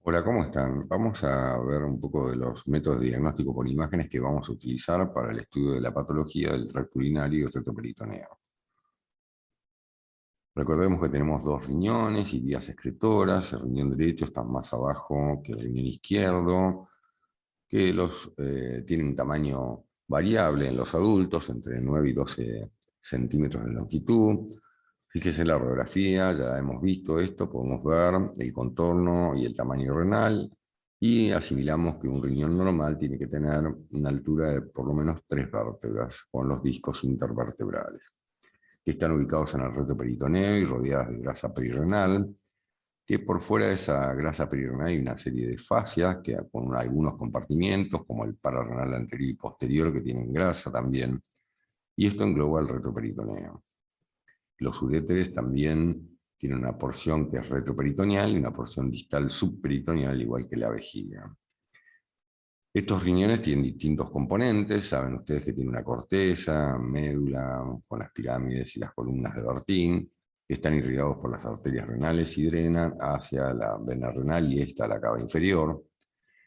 Hola, ¿cómo están? Vamos a ver un poco de los métodos de diagnóstico por imágenes que vamos a utilizar para el estudio de la patología del tracto urinario y el retroperitoneo. Recordemos que tenemos dos riñones y vías excretoras. El riñón derecho está más abajo que el riñón izquierdo, que tienen un tamaño variable en los adultos, entre 9 y 12 centímetros de longitud. Fíjese en la radiografía, ya hemos visto esto, podemos ver el contorno y el tamaño renal, y asimilamos que un riñón normal tiene que tener una altura de por lo menos 3 vértebras, con los discos intervertebrales, que están ubicados en el retroperitoneo y rodeadas de grasa perirenal, que por fuera de esa grasa perirenal hay una serie de fascias con algunos compartimientos, como el pararrenal anterior y posterior, que tienen grasa también, y esto engloba el retroperitoneo. Los uréteres también tienen una porción que es retroperitoneal y una porción distal subperitoneal, igual que la vejiga. Estos riñones tienen distintos componentes, saben ustedes que tiene una corteza, médula, con las pirámides y las columnas de Bertin, que están irrigados por las arterias renales y drenan hacia la vena renal y esta a la cava inferior.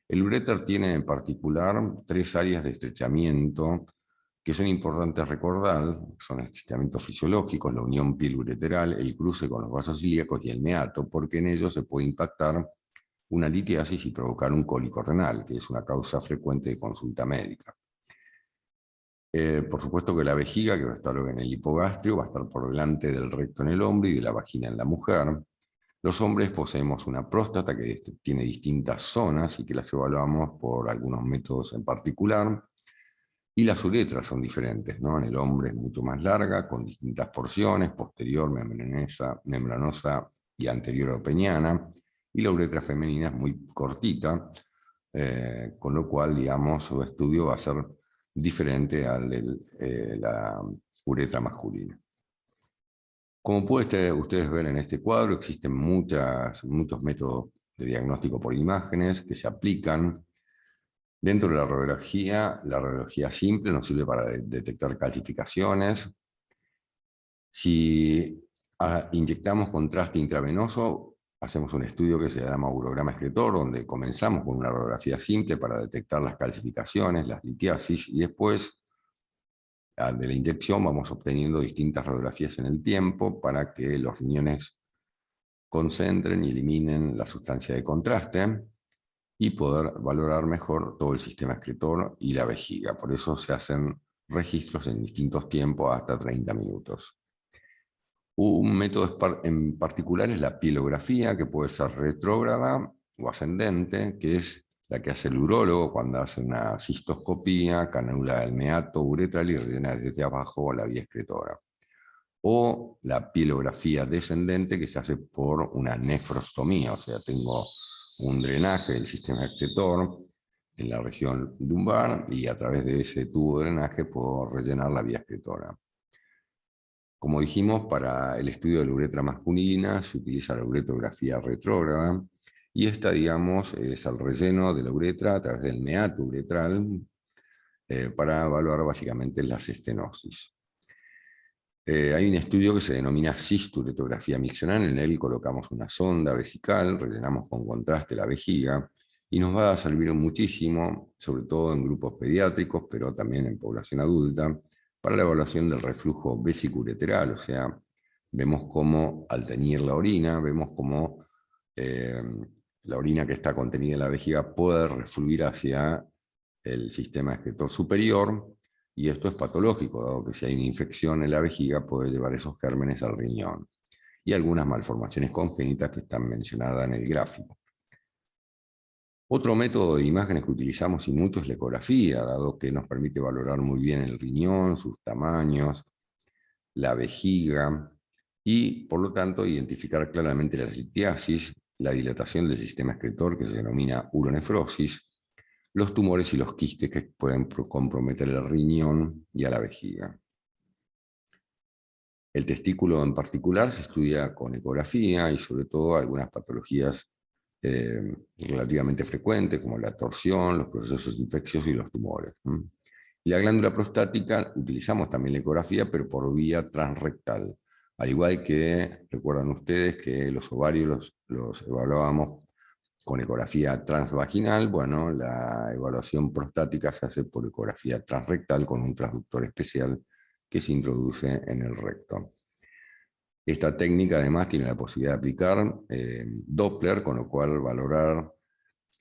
El uréter tiene en particular tres áreas de estrechamiento que son importantes recordar: son estrechamientos fisiológicos, la unión piel-ureteral, el cruce con los vasos ilíacos y el meato, porque en ellos se puede impactar una litiasis y provocar un cólico renal, que es una causa frecuente de consulta médica. Por supuesto que la vejiga, que va a estar en el hipogastrio, va a estar por delante del recto en el hombre y de la vagina en la mujer. Los hombres poseemos una próstata que tiene distintas zonas y que las evaluamos por algunos métodos en particular. Y las uretras son diferentes, ¿no? En el hombre es mucho más larga, con distintas porciones: posterior, membranosa y anterior openiana, y la uretra femenina es muy cortita, con lo cual, digamos, su estudio va a ser diferente al de la uretra masculina. Como pueden ustedes ver en este cuadro, existen muchos métodos de diagnóstico por imágenes que se aplican. Dentro de la radiología simple nos sirve para detectar calcificaciones. Si inyectamos contraste intravenoso, hacemos un estudio que se llama urograma excretor, donde comenzamos con una radiografía simple para detectar las calcificaciones, las litiasis, y después de la inyección vamos obteniendo distintas radiografías en el tiempo para que los riñones concentren y eliminen la sustancia de contraste y poder valorar mejor todo el sistema excretor y la vejiga. Por eso se hacen registros en distintos tiempos, hasta 30 minutos. Un método en particular es la pielografía, que puede ser retrógrada o ascendente, que es la que hace el urólogo cuando hace una cistoscopía, canula del meato uretral y rellena desde abajo la vía excretora. O la pielografía descendente, que se hace por una nefrostomía, o sea, tengo un drenaje del sistema excretor en la región lumbar y a través de ese tubo de drenaje puedo rellenar la vía excretora. Como dijimos, para el estudio de la uretra masculina se utiliza la uretrografía retrógrada, y esta, digamos, es el relleno de la uretra a través del meato uretral para evaluar básicamente las estenosis. Hay un estudio que se denomina cisturetografía miccional, en él colocamos una sonda vesical, rellenamos con contraste la vejiga, y nos va a servir muchísimo, sobre todo en grupos pediátricos, pero también en población adulta, para la evaluación del reflujo vesicureteral. O sea, vemos cómo al teñir la orina, vemos cómo eh, la orina que está contenida en la vejiga puede refluir hacia el sistema excretor superior, y esto es patológico, dado que si hay una infección en la vejiga puede llevar esos gérmenes al riñón, y algunas malformaciones congénitas que están mencionadas en el gráfico. Otro método de imágenes que utilizamos y mucho es la ecografía, dado que nos permite valorar muy bien el riñón, sus tamaños, la vejiga, y por lo tanto identificar claramente la litiasis, la dilatación del sistema excretor, que se denomina uronefrosis, los tumores y los quistes que pueden comprometer el riñón y a la vejiga. El testículo en particular se estudia con ecografía, y sobre todo algunas patologías relativamente frecuentes, como la torsión, los procesos infecciosos y los tumores. Y la glándula prostática utilizamos también la ecografía, pero por vía transrectal. Al igual que, recuerdan ustedes que los ovarios los evaluábamos Con ecografía transvaginal, bueno, la evaluación prostática se hace por ecografía transrectal con un transductor especial que se introduce en el recto. Esta técnica además tiene la posibilidad de aplicar Doppler, con lo cual valorar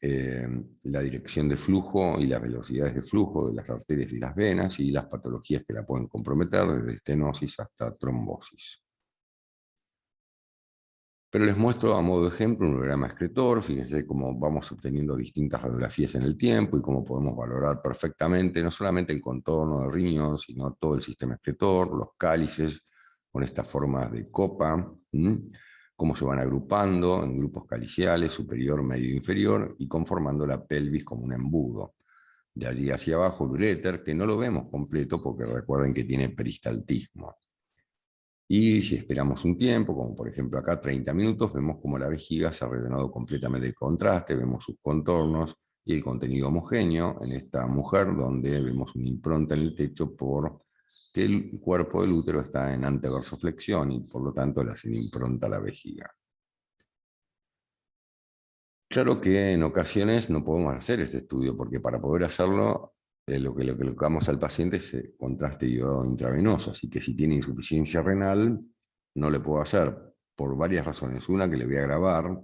la dirección de flujo y las velocidades de flujo de las arterias y las venas y las patologías que la pueden comprometer, desde estenosis hasta trombosis. Pero les muestro a modo de ejemplo un programa excretor. Fíjense cómo vamos obteniendo distintas radiografías en el tiempo y cómo podemos valorar perfectamente no solamente el contorno del riñón, sino todo el sistema excretor, los cálices con estas formas de copa, cómo se van agrupando en grupos caliciales, superior, medio e inferior, y conformando la pelvis como un embudo. De allí hacia abajo el uréter, que no lo vemos completo porque recuerden que tiene peristaltismo. Y si esperamos un tiempo, como por ejemplo acá 30 minutos, vemos como la vejiga se ha rellenado completamente de contraste, vemos sus contornos y el contenido homogéneo en esta mujer, donde vemos una impronta en el techo por que el cuerpo del útero está en anteversoflexión y por lo tanto le hacen impronta a la vejiga. Claro que en ocasiones no podemos hacer este estudio, porque para poder hacerlo, lo que le colocamos al paciente es contraste iodado intravenoso, así que si tiene insuficiencia renal, no le puedo hacer, por varias razones. Una, que le voy a agravar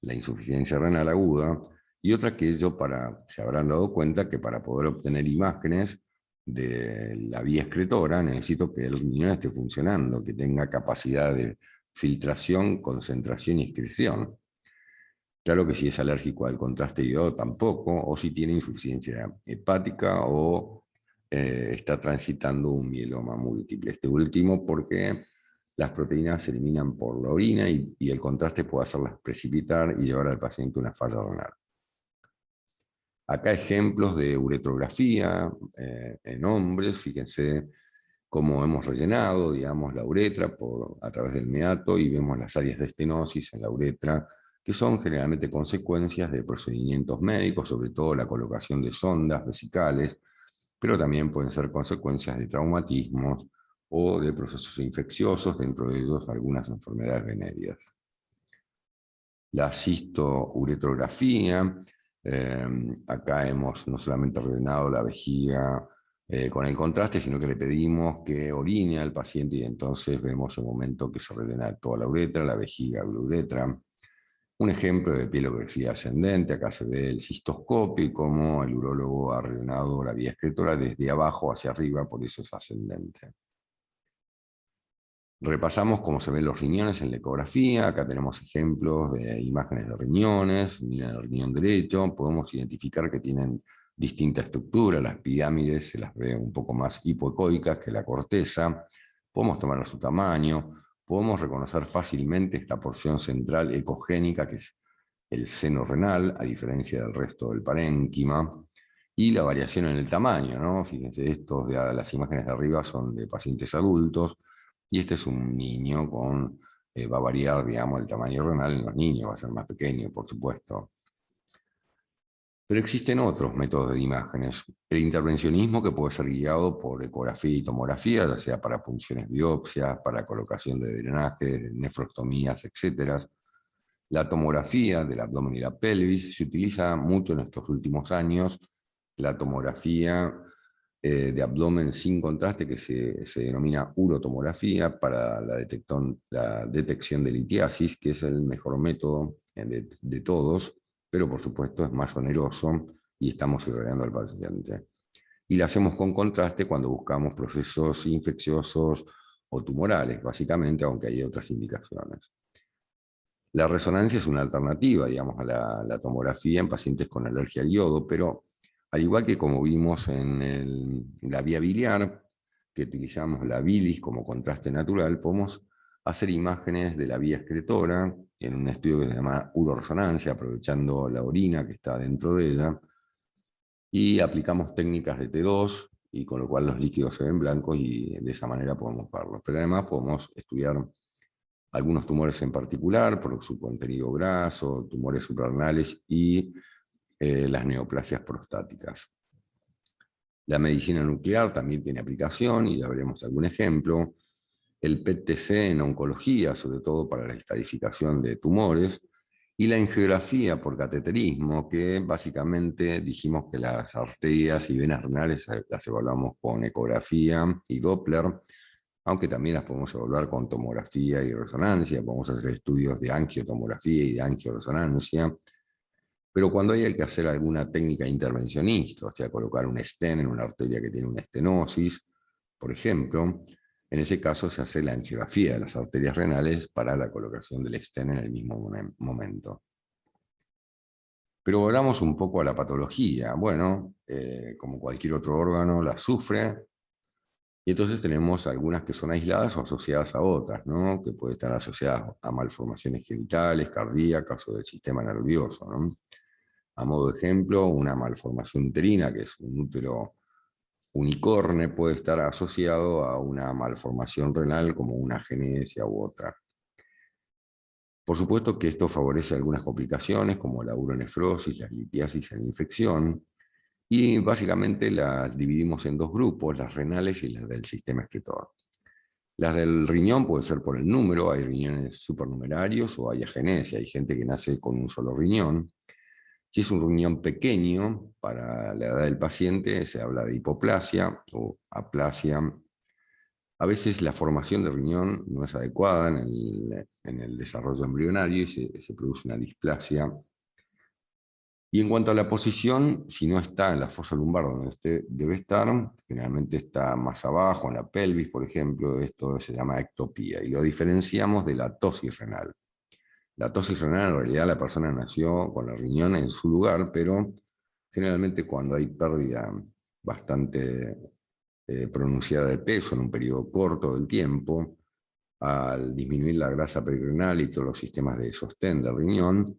la insuficiencia renal aguda, y otra que se habrán dado cuenta que para poder obtener imágenes de la vía excretora, necesito que el riñón esté funcionando, que tenga capacidad de filtración, concentración y excreción. Claro que si es alérgico al contraste iodado tampoco, o si tiene insuficiencia hepática o está transitando un mieloma múltiple. Este último porque las proteínas se eliminan por la orina y el contraste puede hacerlas precipitar y llevar al paciente a una falla renal. Acá ejemplos de uretrografía en hombres, fíjense cómo hemos rellenado, digamos, la uretra a través del meato y vemos las áreas de estenosis en la uretra, que son generalmente consecuencias de procedimientos médicos, sobre todo la colocación de sondas vesicales, pero también pueden ser consecuencias de traumatismos o de procesos infecciosos, dentro de ellos algunas enfermedades venéreas. La cistouretrografía, acá hemos no solamente rellenado la vejiga con el contraste, sino que le pedimos que orine al paciente y entonces vemos el momento que se rellena toda la uretra, la vejiga, la uretra. Un ejemplo de pielografía ascendente, acá se ve el cistoscopio y cómo el urólogo ha rellenado la vía excretora desde abajo hacia arriba, por eso es ascendente. Repasamos cómo se ven los riñones en la ecografía. Acá tenemos ejemplos de imágenes de riñones. Miren el riñón derecho, podemos identificar que tienen distinta estructura. Las pirámides se las ve un poco más hipoecoicas que la corteza. Podemos tomar su tamaño. Podemos reconocer fácilmente esta porción central ecogénica, que es el seno renal, a diferencia del resto del parénquima. Y la variación en el tamaño, ¿no? Fíjense, las imágenes de arriba son de pacientes adultos. Y este es un niño va a variar, digamos, el tamaño renal en los niños, va a ser más pequeño, por supuesto. Pero existen otros métodos de imágenes. El intervencionismo, que puede ser guiado por ecografía y tomografía, ya sea para punciones biopsias, para colocación de drenaje, nefrostomías, etc. La tomografía del abdomen y la pelvis se utiliza mucho en estos últimos años. La tomografía de abdomen sin contraste, que se denomina urotomografía, para la detección de litiasis, que es el mejor método de todos, pero por supuesto es más oneroso y estamos irradiando al paciente. Y la hacemos con contraste cuando buscamos procesos infecciosos o tumorales, básicamente, aunque hay otras indicaciones. La resonancia es una alternativa, digamos, a la tomografía en pacientes con alergia al yodo, pero al igual que como vimos en la vía biliar, que utilizamos la bilis como contraste natural, podemos hacer imágenes de la vía excretora en un estudio que se llama uroresonancia, aprovechando la orina que está dentro de ella, y aplicamos técnicas de T2, y con lo cual los líquidos se ven blancos y de esa manera podemos verlos. Pero además podemos estudiar algunos tumores en particular por su contenido graso, tumores suprarrenales y las neoplasias prostáticas. La medicina nuclear también tiene aplicación y ya veremos algún ejemplo. El PET-TC en oncología, sobre todo para la estadificación de tumores, Y la angiografía por cateterismo, que básicamente dijimos que las arterias y venas renales las evaluamos con ecografía y Doppler, aunque también las podemos evaluar con tomografía y resonancia, podemos hacer estudios de angiotomografía y de angioresonancia, pero cuando hay que hacer alguna técnica intervencionista, o sea, colocar un stent en una arteria que tiene una estenosis, por ejemplo, en ese caso se hace la angiografía de las arterias renales para la colocación del stent en el mismo momento. Pero volvamos un poco a la patología. Bueno, como cualquier otro órgano, la sufre, y entonces tenemos algunas que son aisladas o asociadas a otras, ¿no? Que pueden estar asociadas a malformaciones genitales, cardíacas o del sistema nervioso, ¿no? A modo de ejemplo, una malformación uterina, que es un útero unicorne, puede estar asociado a una malformación renal como una agenesia u otra. Por supuesto que esto favorece algunas complicaciones como la uronefrosis, la litiasis en infección, y básicamente las dividimos en dos grupos, las renales y las del sistema excretor. Las del riñón puede ser por el número, hay riñones supernumerarios o hay agenesia, hay gente que nace con un solo riñón. Si es un riñón pequeño, para la edad del paciente se habla de hipoplasia o aplasia. A veces la formación del riñón no es adecuada en el desarrollo embrionario y se produce una displasia. Y en cuanto a la posición, si no está en la fosa lumbar donde usted debe estar, generalmente está más abajo, en la pelvis, por ejemplo, esto se llama ectopía, y lo diferenciamos de la tosis renal. La tosis renal, en realidad, la persona nació con el riñón en su lugar, pero generalmente cuando hay pérdida bastante pronunciada de peso en un periodo corto del tiempo, al disminuir la grasa perirenal y todos los sistemas de sostén del riñón,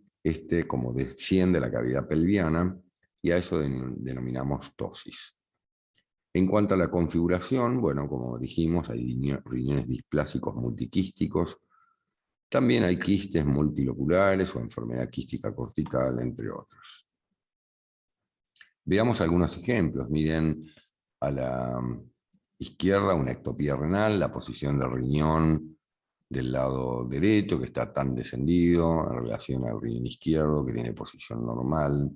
como desciende la cavidad pelviana, y a eso denominamos tosis. En cuanto a la configuración, bueno, como dijimos, hay riñones displásicos multiquísticos, también hay quistes multiloculares o enfermedad quística cortical, entre otros. Veamos algunos ejemplos. Miren, a la izquierda una ectopía renal, la posición del riñón del lado derecho, que está tan descendido en relación al riñón izquierdo, que tiene posición normal.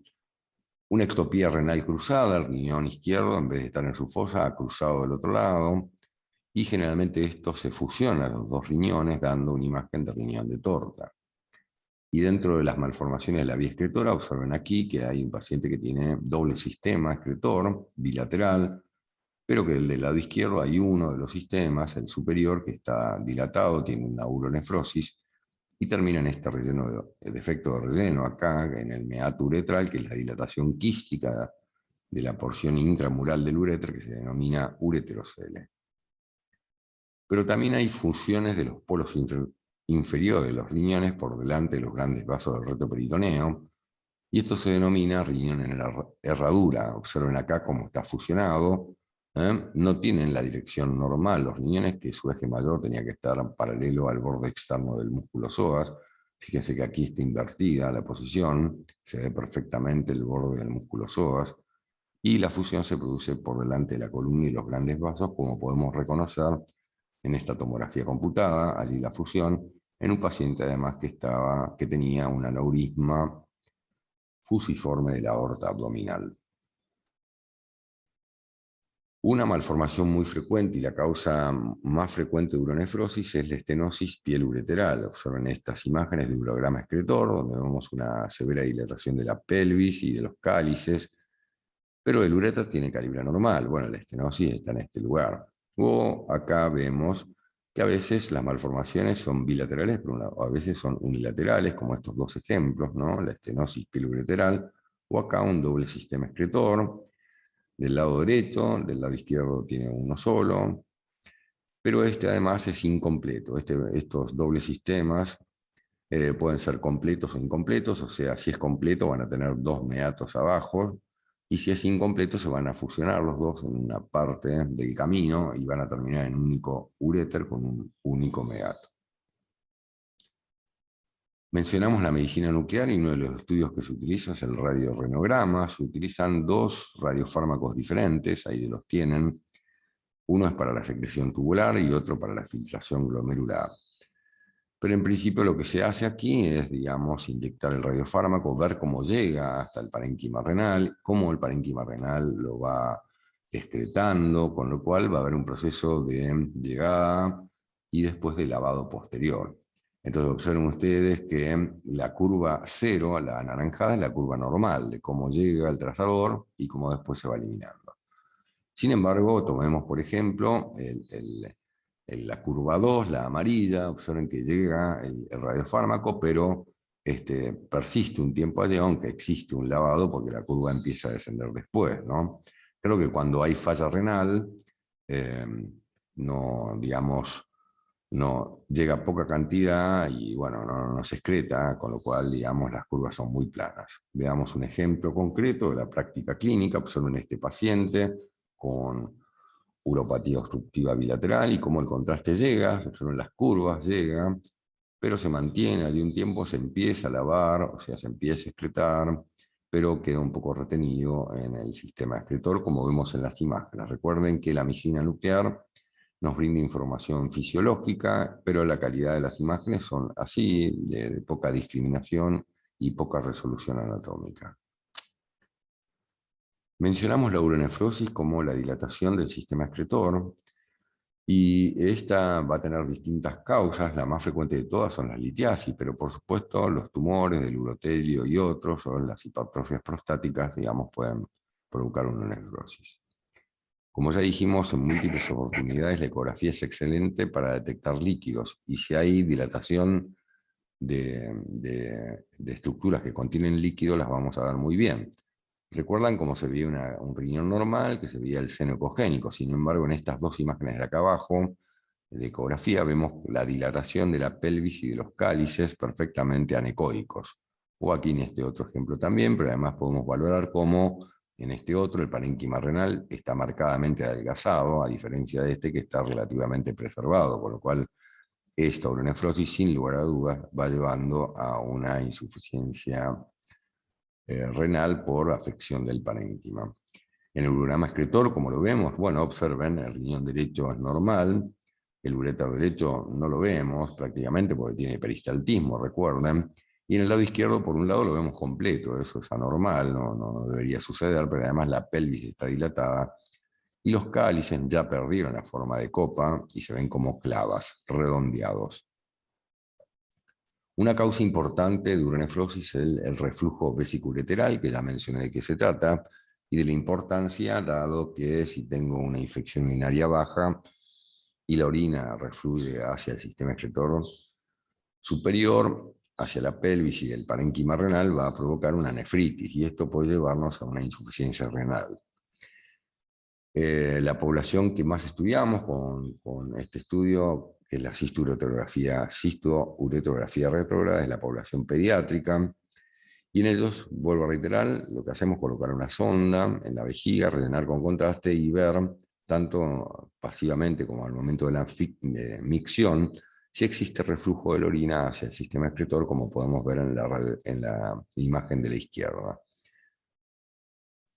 Una ectopía renal cruzada, el riñón izquierdo, en vez de estar en su fosa, ha cruzado del otro lado. Y generalmente esto se fusiona, los dos riñones, dando una imagen de riñón de torta. Y dentro de las malformaciones de la vía excretora, observen aquí que hay un paciente que tiene doble sistema excretor, bilateral, pero que del lado izquierdo hay uno de los sistemas, el superior, que está dilatado, tiene una uronefrosis, y termina en este relleno de defecto de relleno acá, en el meato uretral, que es la dilatación quística de la porción intramural del ureter, que se denomina ureterocele. Pero también hay fusiones de los polos inferiores de los riñones por delante de los grandes vasos del reto peritoneo, y esto se denomina riñón en la herradura. Observen acá cómo está fusionado. No tienen la dirección normal los riñones, que su eje mayor tenía que estar paralelo al borde externo del músculo psoas. Fíjense que aquí está invertida la posición, se ve perfectamente el borde del músculo psoas, y la fusión se produce por delante de la columna y los grandes vasos, como podemos reconocer en esta tomografía computada, allí la fusión, en un paciente además que tenía un aneurisma fusiforme de la aorta abdominal. Una malformación muy frecuente y la causa más frecuente de uronefrosis es la estenosis pielureteral. Observen estas imágenes de urograma excretor, donde vemos una severa dilatación de la pelvis y de los cálices, pero el ureter tiene calibre normal. Bueno, la estenosis está en este lugar. O acá vemos que a veces las malformaciones son bilaterales, pero a veces son unilaterales, como estos dos ejemplos, ¿no? La estenosis pielureteral, o acá un doble sistema excretor, del lado derecho, del lado izquierdo tiene uno solo, pero este además es incompleto. Estos dobles sistemas pueden ser completos o incompletos, o sea, si es completo van a tener dos meatos abajo, y si es incompleto se van a fusionar los dos en una parte del camino y van a terminar en un único uréter con un único meato. Mencionamos la medicina nuclear y uno de los estudios que se utiliza es el radiorrenograma. Se utilizan dos radiofármacos diferentes, ahí los tienen. Uno es para la secreción tubular y otro para la filtración glomerular. Pero en principio lo que se hace aquí es, digamos, inyectar el radiofármaco, ver cómo llega hasta el parénquima renal, cómo el parénquima renal lo va excretando, con lo cual va a haber un proceso de llegada y después de lavado posterior. Entonces observen ustedes que la curva 0, la anaranjada, es la curva normal de cómo llega el trazador y cómo después se va eliminando. Sin embargo, tomemos por ejemplo la curva 2, la amarilla, observen que llega el radiofármaco, pero persiste un tiempo allí, aunque existe un lavado, porque la curva empieza a descender después, ¿no? Creo que cuando hay falla renal, eh, no, digamos, no llega poca cantidad y bueno, no se excreta, con lo cual, digamos, las curvas son muy planas. Veamos un ejemplo concreto de la práctica clínica. Observen este paciente con uropatía obstructiva bilateral y cómo el contraste llega, observen las curvas, llega, pero se mantiene, al un tiempo se empieza a lavar, o sea, se empieza a excretar, pero queda un poco retenido en el sistema excretor, como vemos en las imágenes. Recuerden que la migina nuclear nos brinda información fisiológica, pero la calidad de las imágenes son así, de poca discriminación y poca resolución anatómica. Mencionamos la uronefrosis como la dilatación del sistema excretor, y esta va a tener distintas causas. La más frecuente de todas son las litiasis, pero por supuesto los tumores del urotelio y otros, o las hipertrofias prostáticas, digamos, pueden provocar una nefrosis. Como ya dijimos en múltiples oportunidades, la ecografía es excelente para detectar líquidos, y si hay dilatación de estructuras que contienen líquido, las vamos a ver muy bien. ¿Recuerdan cómo se veía un riñón normal, que se veía el seno ecogénico? Sin embargo, en estas dos imágenes de acá abajo, de ecografía, vemos la dilatación de la pelvis y de los cálices perfectamente anecoicos. O aquí en este otro ejemplo también, pero además podemos valorar cómo en este otro el parénquima renal está marcadamente adelgazado, a diferencia de este que está relativamente preservado, con lo cual esta uronefrosis, sin lugar a dudas, va llevando a una insuficiencia renal por afección del parénquima. En el urograma excretor, como lo vemos, bueno, observen, el riñón derecho es normal, el uréter derecho no lo vemos prácticamente porque tiene peristaltismo, recuerden, y en el lado izquierdo, por un lado, lo vemos completo, eso es anormal, no debería suceder, pero además la pelvis está dilatada, y los cálices ya perdieron la forma de copa y se ven como clavas, redondeados. Una causa importante de uronefrosis es el reflujo vesiculolateral, que ya mencioné de qué se trata, y de la importancia, dado que si tengo una infección urinaria baja y la orina refluye hacia el sistema excretor superior, hacia la pelvis y el parénquima renal, va a provocar una nefritis, y esto puede llevarnos a una insuficiencia renal. La población que más estudiamos con este estudio, que es la cisto-uretrografía retrógrada, es la población pediátrica, y en ellos, vuelvo a reiterar, lo que hacemos es colocar una sonda en la vejiga, rellenar con contraste y ver, tanto pasivamente como al momento de la micción, si existe reflujo de la orina hacia el sistema excretor, como podemos ver en la imagen de la izquierda.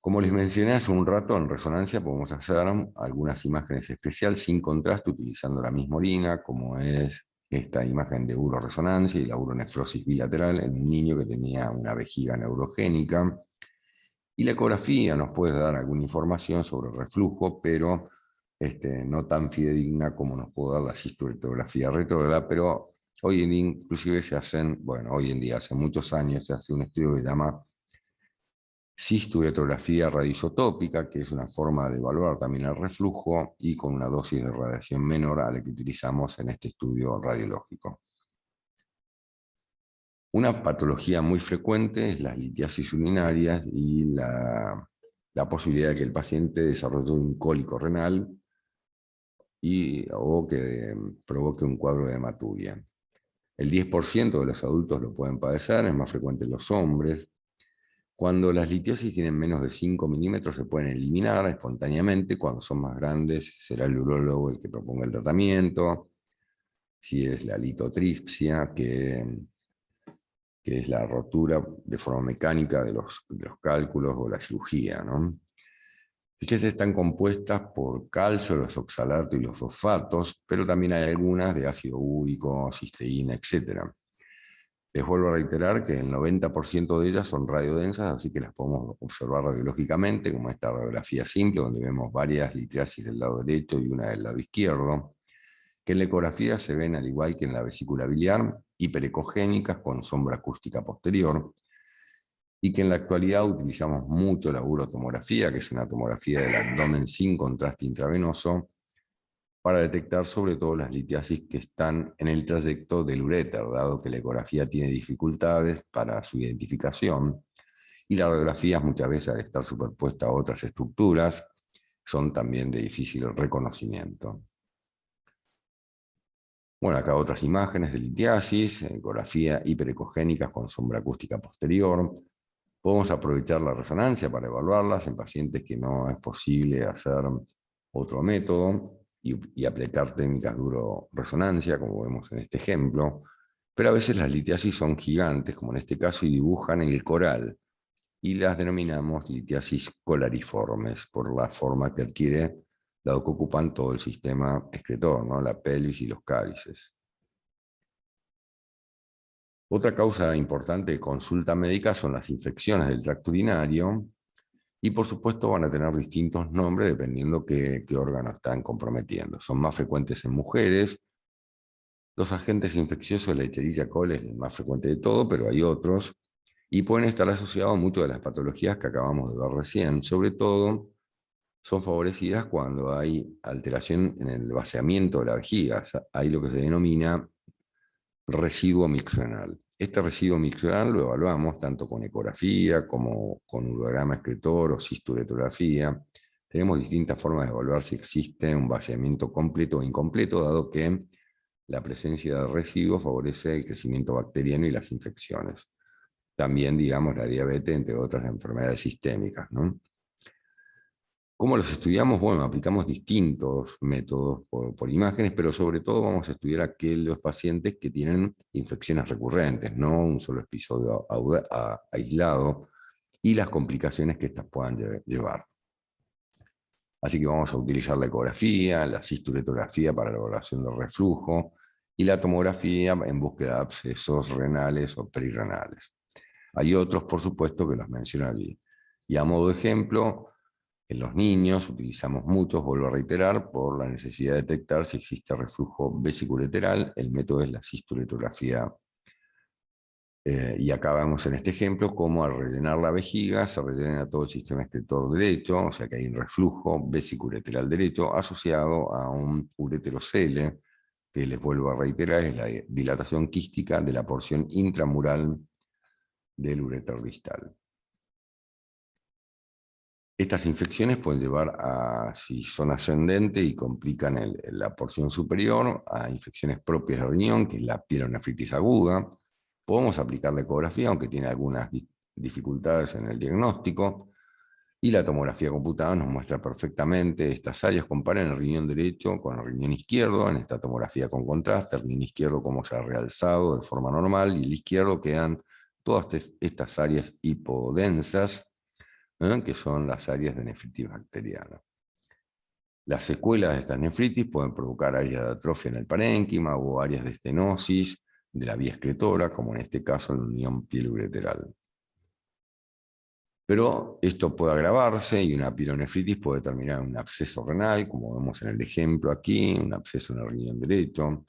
Como les mencioné hace un rato, en resonancia podemos hacer algunas imágenes especiales sin contraste, utilizando la misma orina, como es esta imagen de uroresonancia y la uronefrosis bilateral en un niño que tenía una vejiga neurogénica. Y la ecografía nos puede dar alguna información sobre el reflujo, pero no tan fidedigna como nos puede dar la cisto-uretrografía retrógrada, pero hoy en día inclusive se hacen, bueno, hoy en día, hace muchos años, se hace un estudio que se llama cisto-uretrografía radioisotópica, que es una forma de evaluar también el reflujo y con una dosis de radiación menor a la que utilizamos en este estudio radiológico. Una patología muy frecuente es las litiasis urinarias y la posibilidad de que el paciente desarrolle un cólico renal o que provoque un cuadro de hematuria. El 10% de los adultos lo pueden padecer, es más frecuente en los hombres. Cuando las litiosis tienen menos de 5 milímetros se pueden eliminar espontáneamente. Cuando son más grandes será el urólogo el que proponga el tratamiento. Si es la litotripsia, que es la rotura de forma mecánica de los cálculos o la cirugía, ¿no? Fíjense, están compuestas por calcio, los oxalatos y los fosfatos, pero también hay algunas de ácido úrico, cisteína, etc. Les vuelvo a reiterar que el 90% de ellas son radiodensas, así que las podemos observar radiológicamente, como esta radiografía simple, donde vemos varias litiasis del lado derecho y una del lado izquierdo, que en la ecografía se ven, al igual que en la vesícula biliar, hiperecogénicas con sombra acústica posterior, y que en la actualidad utilizamos mucho la urotomografía, que es una tomografía del abdomen sin contraste intravenoso, para detectar sobre todo las litiasis que están en el trayecto del uréter, dado que la ecografía tiene dificultades para su identificación, y las radiografías muchas veces al estar superpuestas a otras estructuras, son también de difícil reconocimiento. Bueno, acá otras imágenes de litiasis, ecografía hiperecogénica con sombra acústica posterior. Podemos aprovechar la resonancia para evaluarlas en pacientes que no es posible hacer otro método y aplicar técnicas de uroresonancia, como vemos en este ejemplo. Pero a veces las litiasis son gigantes, como en este caso, y dibujan el coral, y las denominamos litiasis colariformes, por la forma que adquiere, dado que ocupan todo el sistema excretor, ¿no? La pelvis y los cálices. Otra causa importante de consulta médica son las infecciones del tracto urinario, y por supuesto van a tener distintos nombres dependiendo qué órgano están comprometiendo. Son más frecuentes en mujeres. Los agentes infecciosos, la Escherichia coli es el más frecuente de todo, pero hay otros, y pueden estar asociados a muchas de las patologías que acabamos de ver recién. Sobre todo, son favorecidas cuando hay alteración en el vaciamiento de la vejiga. Hay lo que se denomina residuo miccional. Este residuo miccional lo evaluamos tanto con ecografía como con urograma excretor o cisturetografía. Tenemos distintas formas de evaluar si existe un vaciamiento completo o incompleto, dado que la presencia de residuos favorece el crecimiento bacteriano y las infecciones. También, digamos, la diabetes, entre otras enfermedades sistémicas, ¿no? ¿Cómo los estudiamos? Bueno, aplicamos distintos métodos por imágenes, pero sobre todo vamos a estudiar aquellos pacientes que tienen infecciones recurrentes, no un solo episodio aislado, y las complicaciones que estas puedan llevar. Así que vamos a utilizar la ecografía, la cisturetografía para la evaluación del reflujo, y la tomografía en búsqueda de abscesos renales o perirrenales. Hay otros, por supuesto, que los menciono allí. Y a modo de ejemplo, en los niños utilizamos muchos, vuelvo a reiterar, por la necesidad de detectar si existe reflujo vesiculolateral. El método es la cisturetografía. Y acá vemos en este ejemplo cómo al rellenar la vejiga se rellena todo el sistema excretor derecho, o sea que hay un reflujo vesiculolateral derecho asociado a un ureterocele, que les vuelvo a reiterar es la dilatación quística de la porción intramural del uréter distal. Estas infecciones pueden llevar a, si son ascendentes y complican la porción superior, a infecciones propias del riñón, que es la pielonefritis aguda. Podemos aplicar la ecografía, aunque tiene algunas dificultades en el diagnóstico, y la tomografía computada nos muestra perfectamente estas áreas. Comparen el riñón derecho con el riñón izquierdo, en esta tomografía con contraste, el riñón izquierdo cómo se ha realzado de forma normal, y el izquierdo quedan todas estas áreas hipodensas, que son las áreas de nefritis bacteriana. Las secuelas de estas nefritis pueden provocar áreas de atrofia en el parénquima o áreas de estenosis de la vía excretora, como en este caso en la unión piel-ureteral. Pero esto puede agravarse y una pielonefritis puede terminar en un absceso renal, como vemos en el ejemplo aquí, un absceso en el riñón derecho.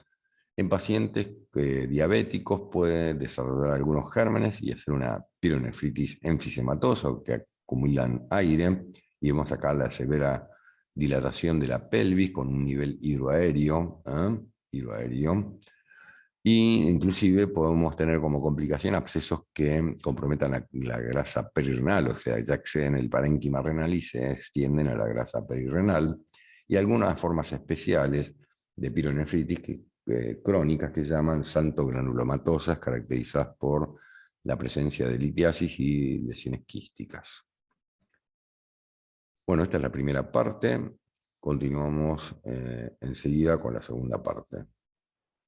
En pacientes diabéticos puede desarrollar algunos gérmenes y hacer una pielonefritis enfisematosa, que acumulan aire, y vemos acá la severa dilatación de la pelvis con un nivel hidroaéreo, y inclusive podemos tener como complicación abscesos que comprometan la grasa perirenal, o sea, ya exceden el parénquima renal y se extienden a la grasa perirenal, y algunas formas especiales de pielonefritis crónicas que se llaman santogranulomatosas, caracterizadas por la presencia de litiasis y lesiones quísticas. Bueno, esta es la primera parte. Continuamos enseguida con la segunda parte.